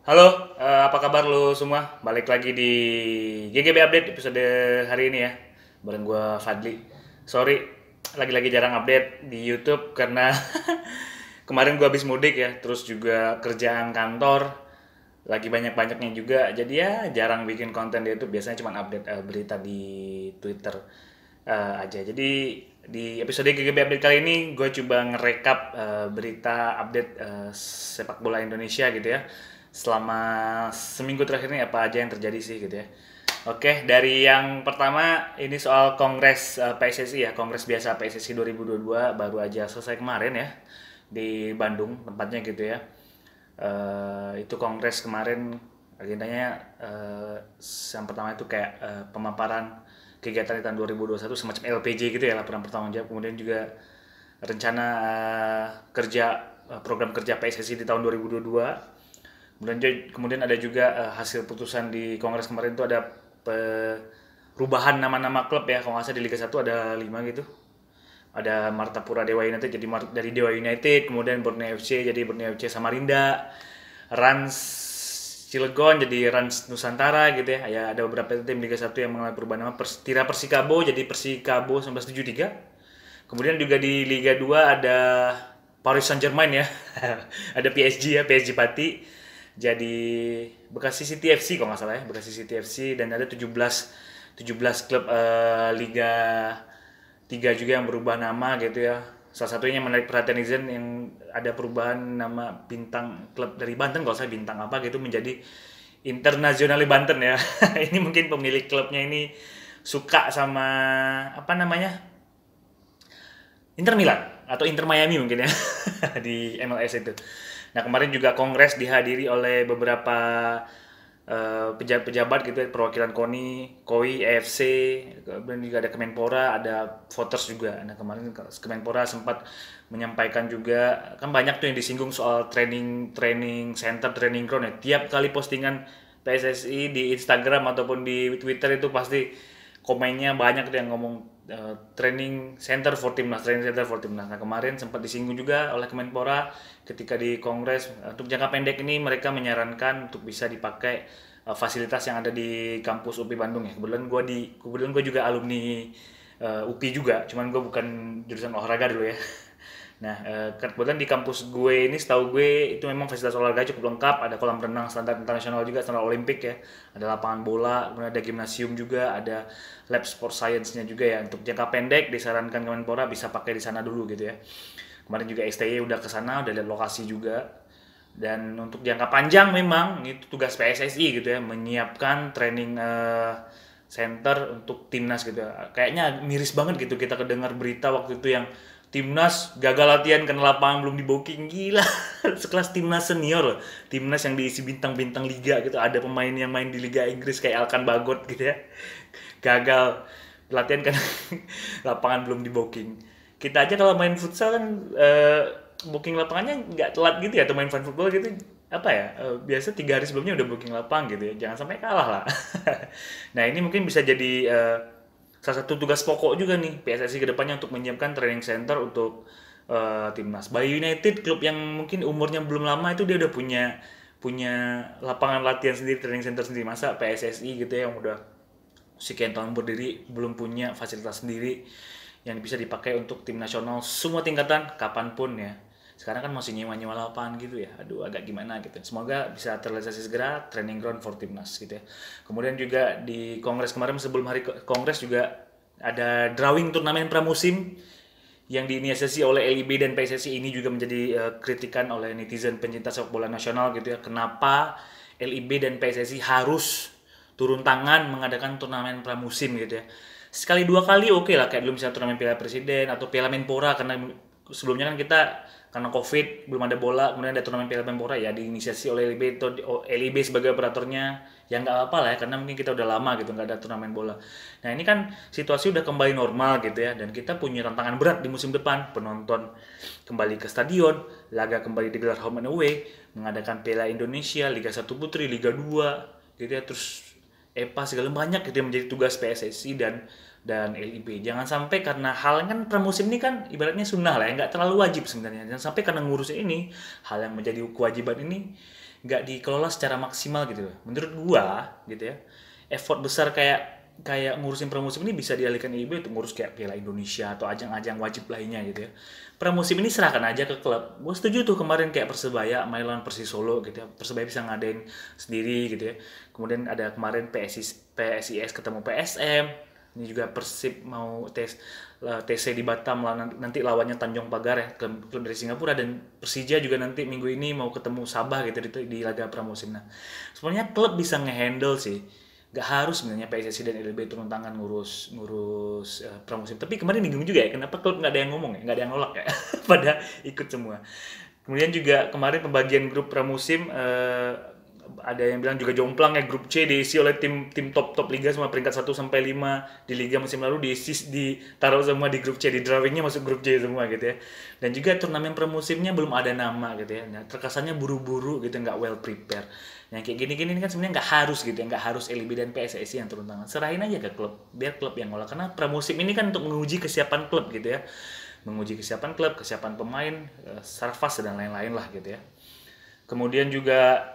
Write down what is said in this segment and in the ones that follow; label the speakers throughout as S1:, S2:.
S1: Halo, apa kabar lu semua? Balik lagi di GGB Update episode hari ini ya, bareng gua Fadli. Sorry, lagi-lagi jarang update di YouTube karena kemarin gua habis mudik ya, terus juga kerjaan kantor lagi banyak-banyaknya juga, jadi ya jarang bikin konten di YouTube. Biasanya cuma update berita di Twitter aja. Jadi di episode GGB Update kali ini gue coba ngerekap berita update sepak bola Indonesia gitu ya selama seminggu terakhir ini apa aja yang terjadi sih gitu ya. Oke, dari yang pertama ini soal Kongres PSSI ya, Kongres biasa PSSI 2022 baru aja selesai kemarin ya di Bandung tempatnya gitu ya. Itu Kongres kemarin agendanya yang pertama itu kayak pemaparan kegiatan di tahun 2021 semacam LPJ gitu ya, laporan pertanggung jawab, kemudian juga rencana kerja program kerja PSSI di tahun 2022. Kemudian ada juga hasil putusan di Kongres kemarin itu ada perubahan nama-nama klub ya. Kalau nggak salah di Liga 1 ada 5 gitu. Ada Martapura Dewa United jadi dari Dewa United, kemudian Borneo FC jadi Borneo FC Samarinda, Rans Cilegon jadi Rans Nusantara gitu ya. Ya ada beberapa tim Liga 1 yang mengalami perubahan nama. Tira Persikabo jadi Persikabo 1973. Kemudian juga di Liga 2 ada Paris Saint-Germain ya. Ada PSG ya, PSG Pati. Jadi Bekasi City FC kalau nggak salah ya, Bekasi City FC, dan ada 17 klub Liga 3 juga yang berubah nama gitu ya. Salah satunya yang menarik perhatian netizen yang ada perubahan nama bintang klub dari Banten, kalau saya bintang apa gitu menjadi Internazionale Banten ya. Ini mungkin pemilik klubnya ini suka sama apa namanya, Inter Milan atau Inter Miami mungkin ya di MLS itu. Nah kemarin juga kongres dihadiri oleh beberapa pejabat-pejabat gitu ya, perwakilan KOI, AFC, kemudian juga ada Kemenpora, ada voters juga. Nah kemarin Kemenpora sempat menyampaikan juga, kan banyak tuh yang disinggung soal training center, training ground ya. Tiap kali postingan PSSI di Instagram ataupun di Twitter itu pasti komennya banyak tuh yang ngomong training center for timnas, training center for timnas. Nah kemarin sempat disinggung juga oleh Kemenpora ketika di Kongres, untuk jangka pendek ini mereka menyarankan untuk bisa dipakai fasilitas yang ada di kampus UPI Bandung ya. Kebetulan gue juga alumni UPI juga, cuman gue bukan jurusan olahraga dulu ya. Nah, kebetulan di kampus gue ini setahu gue itu memang fasilitas olahraga cukup lengkap, ada kolam renang standar internasional juga, standar olimpik ya, ada lapangan bola, kemudian ada gimnasium juga, ada lab sport science-nya juga ya. Untuk jangka pendek disarankan Kemenpora bisa pakai di sana dulu gitu ya. Kemarin juga STY udah ke sana, udah lihat lokasi juga. Dan untuk jangka panjang memang itu tugas PSSI gitu ya, menyiapkan training center untuk timnas gitu ya. Kayaknya miris banget gitu kita kedengar berita waktu itu yang timnas gagal latihan karena lapangan belum di booking, gila. Sekelas timnas senior loh, timnas yang diisi bintang-bintang liga gitu, ada pemain yang main di Liga Inggris kayak Alkan Bagot gitu ya, gagal latihan karena lapangan belum di booking. Kita aja kalau main futsal kan booking lapangannya nggak telat gitu ya, atau main fun football gitu apa ya, biasa 3 hari sebelumnya udah booking lapangan gitu ya, jangan sampai kalah lah. Nah ini mungkin bisa jadi salah satu tugas pokok juga nih PSSI kedepannya untuk menyiapkan training center untuk timnas. Bali United, klub yang mungkin umurnya belum lama itu dia udah punya punya lapangan latihan sendiri, training center sendiri. Masa PSSI gitu ya yang udah sekian tahun berdiri belum punya fasilitas sendiri yang bisa dipakai untuk tim nasional semua tingkatan kapanpun ya. Sekarang kan masih nyewa-nyewa lapangan gitu ya, aduh agak gimana gitu. Semoga bisa terrealisasi segera training ground for timnas gitu ya. Kemudian juga di kongres kemarin, sebelum hari kongres juga ada drawing turnamen pramusim yang diinisiasi oleh LIB dan PSSI. Ini juga menjadi kritikan oleh netizen pencinta sepak bola nasional gitu ya. Kenapa LIB dan PSSI harus turun tangan mengadakan turnamen pramusim gitu ya. Sekali dua kali oke lah, kayak dulu misalnya turnamen Piala Presiden atau Piala Menpora, karena sebelumnya kan kita karena Covid belum ada bola, kemudian ada turnamen Piala Menpora ya diinisiasi oleh LIB atau LIB sebagai operatornya. Ya nggak apa-apa lah ya, karena mungkin kita udah lama gitu nggak ada turnamen bola. Nah ini kan situasi udah kembali normal gitu ya, dan kita punya tantangan berat di musim depan. Penonton kembali ke stadion, laga kembali digelar home and away, mengadakan Piala Indonesia, Liga 1 Putri, Liga 2 gitu ya. Terus EPA segala banyak gitu yang menjadi tugas PSSI dan LIB. Jangan sampai karena hal kan pramusim ini kan ibaratnya sunnah lah ya, nggak terlalu wajib sebenarnya. Jangan sampai karena ngurus ini, hal yang menjadi kewajiban ini nggak dikelola secara maksimal gitu loh. Menurut gua gitu ya, effort besar kayak kayak ngurusin pramusim ini bisa dialihkan IB untuk ngurus kayak Piala Indonesia atau ajang-ajang wajib lainnya gitu ya. Pramusim ini serahkan aja ke klub. Gue setuju tuh kemarin kayak Persebaya main lawan Persis Solo gitu ya. Persebaya bisa ngadain sendiri gitu ya. Kemudian ada kemarin PSIS ketemu PSM. Ini juga Persib mau TC di Batam nanti lawannya Tanjung Pagar ya, klub dari Singapura, dan Persija juga nanti minggu ini mau ketemu Sabah gitu di laga pramusim. Nah, sebenarnya klub bisa ngehandle sih, nggak harus sebenarnya PSSI dan LB turun tangan ngurus pramusim. Tapi kemarin bingung juga ya, kenapa klub nggak ada yang ngomong ya, nggak ada yang nolak ya, pada ikut semua. Kemudian juga kemarin pembagian grup pramusim, ada yang bilang juga jomplang ya, grup C diisi oleh tim top liga semua, peringkat 1 sampai 5 di liga musim lalu ditaruh semua di grup C, di drawingnya masuk grup C semua gitu ya. Dan juga turnamen pramusimnya belum ada nama gitu ya. Nah, terkesannya buru-buru gitu, nggak well prepare. Yang kayak gini-gini kan sebenarnya nggak harus gitu ya, nggak harus LIB dan PSSI yang turun tangan. Serahin aja ke klub, biar klub yang ngolah. Karena pramusim ini kan untuk menguji kesiapan klub gitu ya. Menguji kesiapan klub, kesiapan pemain, sarfas dan lain-lain lah gitu ya. Kemudian juga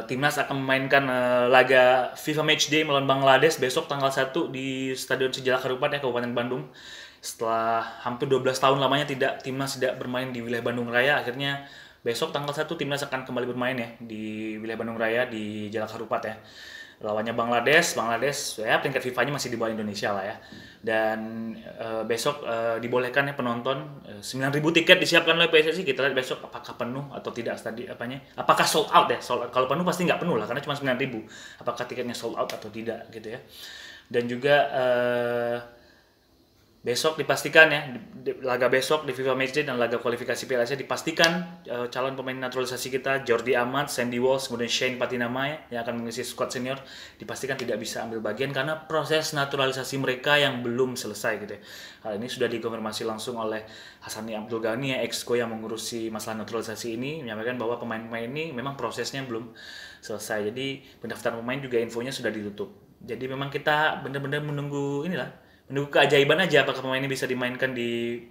S1: Timnas akan memainkan laga FIFA Matchday melawan Bangladesh besok tanggal 1 di Stadion Sejalak Harupat ya, Kabupaten Bandung. Setelah hampir 12 tahun lamanya Timnas tidak bermain di wilayah Bandung Raya, akhirnya besok tanggal 1 Timnas akan kembali bermain ya di wilayah Bandung Raya di Jalak Harupat ya. Lawannya Bangladesh ya peringkat FIFA-nya masih di bawah Indonesia lah ya. Dan besok dibolehkan ya penonton, 9.000 tiket disiapkan oleh PSSI. Kita lihat besok apakah penuh atau tidak apakah sold out ya. Kalau penuh pasti nggak penuh lah karena cuma 9.000. Apakah tiketnya sold out atau tidak gitu ya. Dan juga besok dipastikan ya, laga besok di FIFA Matchday dan laga kualifikasi Piala Asia dipastikan calon pemain naturalisasi kita Jordi Amat, Sandy Walsh, kemudian Shane Patinama ya, yang akan mengisi skuad senior dipastikan tidak bisa ambil bagian karena proses naturalisasi mereka yang belum selesai gitu ya. Hal ini sudah dikonfirmasi langsung oleh Hasani Abdul Ghani ya, exco yang mengurusi masalah naturalisasi ini, menyampaikan bahwa pemain-pemain ini memang prosesnya belum selesai. Jadi pendaftaran pemain juga infonya sudah ditutup. Jadi memang kita benar-benar menunggu keajaiban aja apakah pemain ini bisa dimainkan di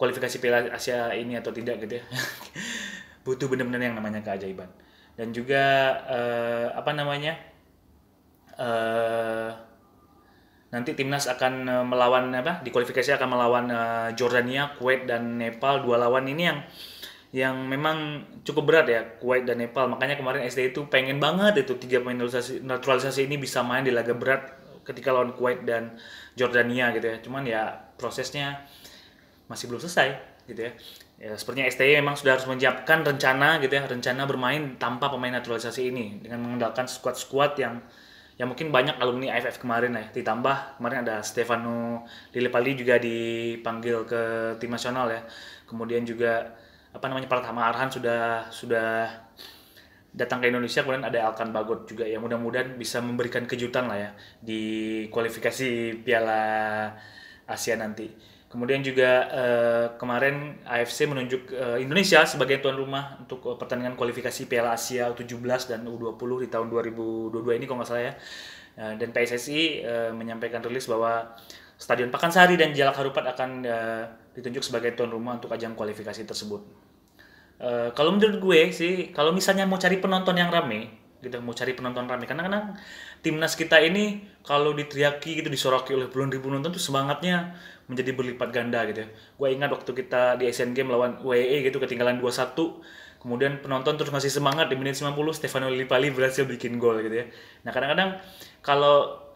S1: kualifikasi Piala Asia ini atau tidak gitu ya. Butuh benar-benar yang namanya keajaiban. Dan juga nanti timnas akan melawan di kualifikasi akan melawan Jordania, Kuwait dan Nepal. Dua lawan ini yang memang cukup berat ya, Kuwait dan Nepal. Makanya kemarin SD itu pengen banget itu 3 pemain naturalisasi ini bisa main di laga berat ketika lawan Kuwait dan Jordania gitu ya. Cuman ya prosesnya masih belum selesai gitu ya. Ya sepertinya STY memang sudah harus menyiapkan rencana gitu ya, rencana bermain tanpa pemain naturalisasi ini dengan mengandalkan skuad-skuad yang mungkin banyak alumni AFF kemarin ya. Ditambah kemarin ada Stefano Lillipaldi juga dipanggil ke tim nasional ya. Kemudian juga Pratama Arhan sudah datang ke Indonesia, kemudian ada Alkan Bagot juga yang mudah-mudahan bisa memberikan kejutan lah ya di kualifikasi Piala Asia nanti. Kemudian juga kemarin AFC menunjuk Indonesia sebagai tuan rumah untuk pertandingan kualifikasi Piala Asia U17 dan U20 di tahun 2022 ini kalau nggak salah ya. Dan PSSI menyampaikan rilis bahwa Stadion Pakansari dan Jalak Harupat akan ditunjuk sebagai tuan rumah untuk ajang kualifikasi tersebut. Kalau menurut gue sih, kalau misalnya mau cari penonton yang rame, karena timnas kita ini kalau diteriaki gitu, disoraki oleh puluhan ribu penonton tuh semangatnya menjadi berlipat ganda gitu ya. Gue ingat waktu kita di Asian Games lawan UAE gitu, ketinggalan 2-1, kemudian penonton terus ngasih semangat di menit 90, Stefano Lillipali berhasil bikin gol gitu ya. Nah kadang-kadang kalau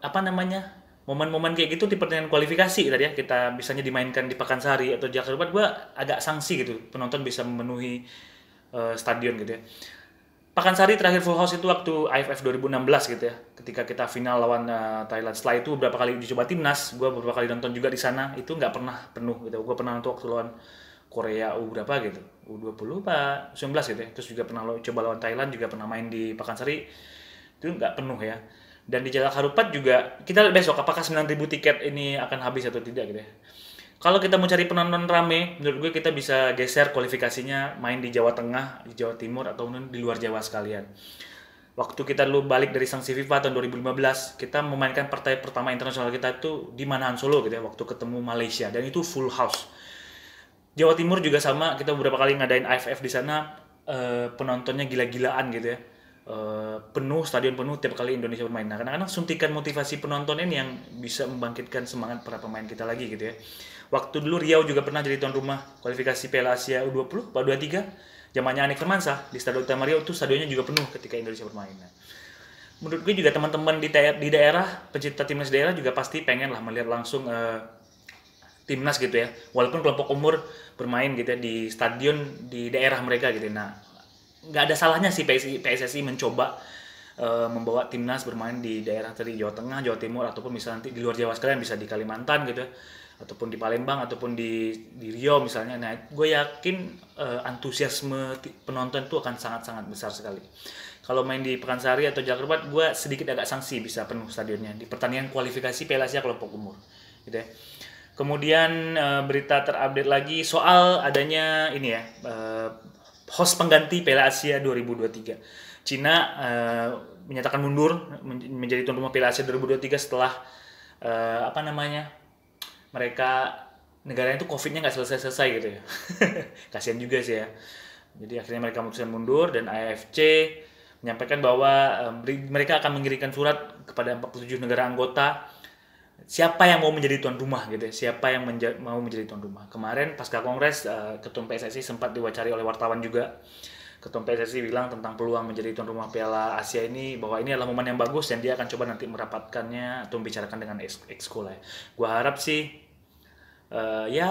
S1: momen-momen kayak gitu di pertandingan kualifikasi tadi ya, kita bisanya dimainkan di Pakansari atau Jakarta, gue agak sanksi gitu penonton bisa memenuhi stadion gitu ya. Pakansari terakhir full house itu waktu AFF 2016 gitu ya, ketika kita final lawan Thailand. Setelah itu beberapa kali dicoba timnas, gue beberapa kali nonton juga di sana, itu nggak pernah penuh gitu. Gue pernah nonton waktu lawan Korea berapa gitu, U20 Pak, 19 gitu ya. Terus juga pernah coba lawan Thailand, juga pernah main di Pakansari, itu nggak penuh ya. Dan di Jalak Harupat juga, kita lihat besok apakah 9.000 tiket ini akan habis atau tidak gitu ya. Kalau kita mau cari penonton rame, menurut gue kita bisa geser kualifikasinya main di Jawa Tengah, di Jawa Timur, atau di luar Jawa sekalian. Waktu kita dulu balik dari sanksi FIFA tahun 2015, kita memainkan partai pertama internasional kita itu di Manahan Solo gitu ya, waktu ketemu Malaysia, dan itu full house. Jawa Timur juga sama, kita beberapa kali ngadain AFF di sana, penontonnya gila-gilaan gitu ya. Penuh, stadion penuh tiap kali Indonesia bermain. Nah, kadang-kadang suntikan motivasi penonton ini yang bisa membangkitkan semangat para pemain kita lagi gitu ya. Waktu dulu Riau juga pernah jadi tuan rumah kualifikasi Piala Asia U20, U23, zamannya Anik Firmansyah di Stadion Utama Riau tuh stadionnya juga penuh ketika Indonesia bermain. Nah, menurut gue juga teman-teman di daerah, pecinta timnas daerah juga pasti pengen lah melihat langsung timnas gitu ya, walaupun kelompok umur bermain gitu ya di stadion di daerah mereka gitu. Nah, nggak ada salahnya sih PSSI mencoba membawa timnas bermain di daerah tadi, Jawa Tengah, Jawa Timur, ataupun misalnya nanti di luar Jawa sekalian, bisa di Kalimantan gitu ya, ataupun di Palembang, ataupun di Riau misalnya. Nah, gue yakin antusiasme penonton itu akan sangat-sangat besar sekali. Kalau main di Pekansari atau Jakarta, gue sedikit agak sanksi bisa penuh stadionnya di pertandingan kualifikasi Piala Asia kelompok umur gitu ya. Kemudian berita terupdate lagi soal adanya ini ya, host pengganti Piala Asia 2023. Cina menyatakan mundur menjadi tuan rumah Piala Asia 2023 setelah apa namanya, mereka negaranya itu COVID-nya nggak selesai-selesai gitu ya. Kasihan juga sih ya. Jadi akhirnya mereka memutuskan mundur, dan AFC menyampaikan bahwa mereka akan mengirimkan surat kepada 47 negara anggota siapa yang mau menjadi tuan rumah gitu ya, siapa yang mau menjadi tuan rumah. Kemarin pasca kongres, ketum PSSI sempat diwacari oleh wartawan juga. Ketum PSSI bilang tentang peluang menjadi tuan rumah Piala Asia ini, bahwa ini adalah momen yang bagus dan dia akan coba nanti merapatkannya atau membicarakan dengan exco lah ya. Gua harap sih ya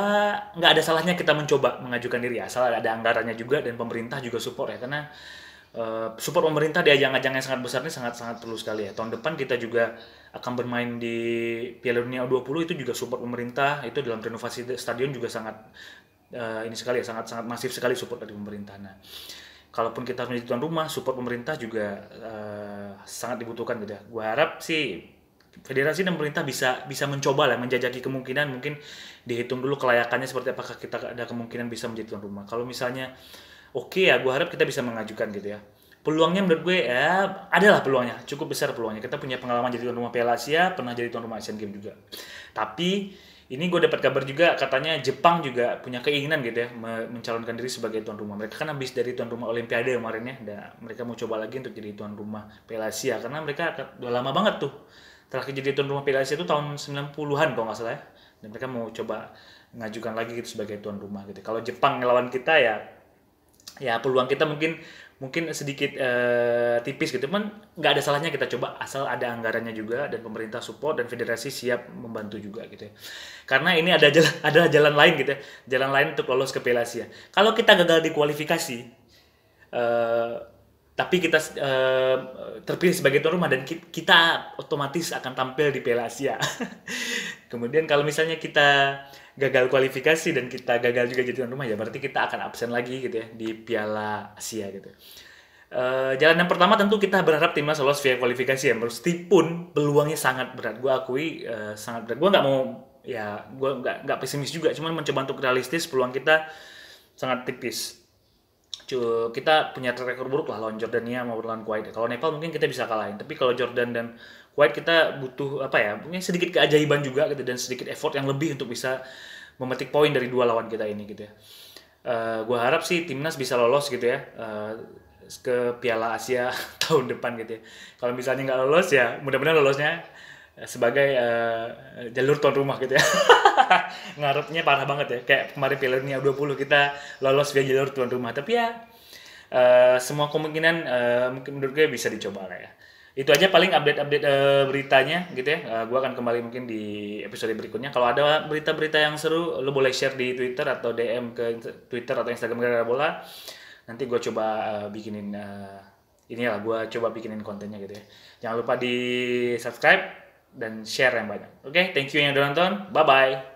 S1: nggak ada salahnya kita mencoba mengajukan diri, asal ada anggarannya juga dan pemerintah juga support ya, karena support pemerintah di ajang-ajang yang sangat besar ini sangat-sangat perlu sekali ya. Tahun depan kita juga akan bermain di Piala Dunia U20, itu juga support pemerintah, itu dalam renovasi stadion juga sangat ini sekali ya, sangat-sangat masif sekali support dari pemerintah. Nah, kalaupun kita menjadi tuan rumah, support pemerintah juga sangat dibutuhkan gitu ya. Gua harap sih federasi dan pemerintah bisa mencoba lah, menjajaki kemungkinan, mungkin dihitung dulu kelayakannya seperti apakah kita ada kemungkinan bisa menjadi tuan rumah. Kalau misalnya oke ya, gue harap kita bisa mengajukan gitu ya. Peluangnya menurut gue ya adalah peluangnya, cukup besar peluangnya. Kita punya pengalaman jadi tuan rumah Piala Asia, pernah jadi tuan rumah Asian Games juga. Tapi ini gue dapat kabar juga, katanya Jepang juga punya keinginan gitu ya mencalonkan diri sebagai tuan rumah. Mereka kan habis dari tuan rumah Olimpiade kemarin ya, dan mereka mau coba lagi untuk jadi tuan rumah Piala Asia, karena mereka udah lama banget tuh. Terakhir jadi tuan rumah Piala Asia itu tahun 90-an kalau nggak salah ya. Dan mereka mau coba mengajukan lagi gitu sebagai tuan rumah gitu. Kalau Jepang ngelawan kita ya peluang kita mungkin sedikit tipis gitu, cuman nggak ada salahnya kita coba, asal ada anggarannya juga dan pemerintah support dan federasi siap membantu juga gitu ya. Karena ini ada jalan lain gitu ya, jalan lain untuk lolos ke Piala Asia. Kalau kita gagal di kualifikasi, tapi kita terpilih sebagai tuan rumah, dan kita otomatis akan tampil di Piala Asia. Kemudian kalau misalnya kita gagal kualifikasi dan kita gagal juga jadi tuan rumah, ya berarti kita akan absen lagi gitu ya di Piala Asia gitu. Jalan yang pertama tentu kita berharap timnas lolos via kualifikasi ya, meskipun peluangnya sangat berat. Gue akui sangat berat. Gue nggak mau ya, gue nggak pesimis juga, cuman mencoba untuk realistis, peluang kita sangat tipis. Kita punya track record buruk lah lawan Jordania maupun lawan Kuwait. Kalau Nepal mungkin kita bisa kalahin, tapi kalau Jordan dan Kuwait kita butuh apa ya, mungkin sedikit keajaiban juga gitu, dan sedikit effort yang lebih untuk bisa memetik poin dari dua lawan kita ini gitu ya. Gue harap sih timnas bisa lolos gitu ya ke Piala Asia tahun depan gitu ya. Kalau misalnya nggak lolos ya mudah-mudahan lolosnya sebagai jalur tuan rumah gitu ya. Ngarepnya parah banget ya, kayak kemarin Piala Dunia U20 kita lolos via jalur tuan rumah. Tapi ya semua kemungkinan mungkin menurut gue bisa dicoba lah ya. Itu aja paling update beritanya gitu ya. Gue akan kembali mungkin di episode berikutnya. Kalau ada berita-berita yang seru, lo boleh share di Twitter atau DM ke Twitter atau Instagram Gara-Gara Bola. Nanti gue coba bikinin inilah, gue coba bikinin kontennya gitu ya. Jangan lupa di subscribe dan share yang banyak. Oke, thank you yang udah nonton. Bye-bye.